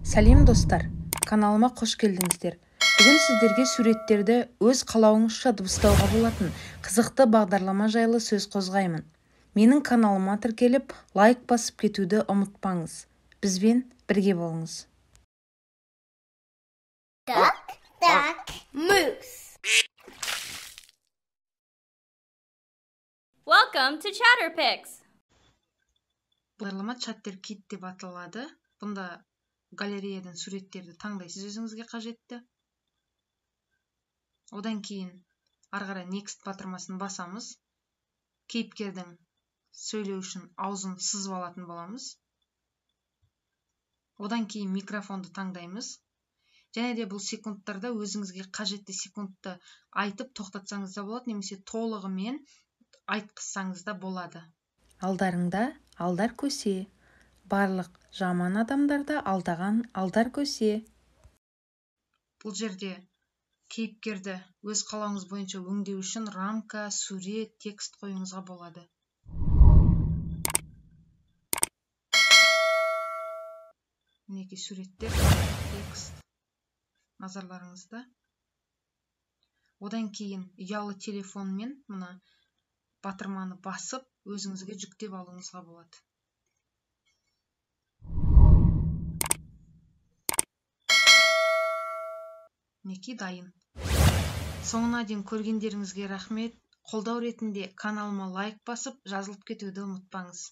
Сәлем достар, каналыма қош келдіңіздер. Бүгін сіздерге суреттерді өз қалауыңызша дыбыстауға болатын қызықты бағдарлама жайлы сөз қозғаймын. Менің каналыма тіркеліп, лайк басып кетуді ұмытпаңыз. Бізбен бірге болыңыз. Duck, duck, moose. Welcome to Chatterpix. Бағдарлама ChatterKit деп аталады. Бұнда галереядан суреттерді таңдайсыз өзіңізге қажетті. Одан кейін арғара next батырмасын басамыз. Кейіпкердің сөйлеу үшін аузын сызып алатын боламыз. Одан кейін микрофонды таңдаймыз. Және де бұл секундтарда өзіңізге қажетті секундты айтып тоқтатсаңыз да болады, немесе толығымен айтқызсаңыз да болады. Алдарыңда алдар көсе. Барлық жаман адамдарда алдаған алдар көсе. Бұл жерде кейіпкерді өз қалауыңыз бойынша өңдеу үшін рамка, сурет, текст қоюыңызға болады. Мінекей суреттер, текст назарларыңызда. Одан кейін ұялы телефонмен мына батырманы басып, өзіңізге жүктеп алуыңызға болады. Мінекей дайын. Соңына дейін көргендеріңізге рахмет. Қолдау ретінде каналыма лайк басып, жазылып кетуді ұмытпаңыз.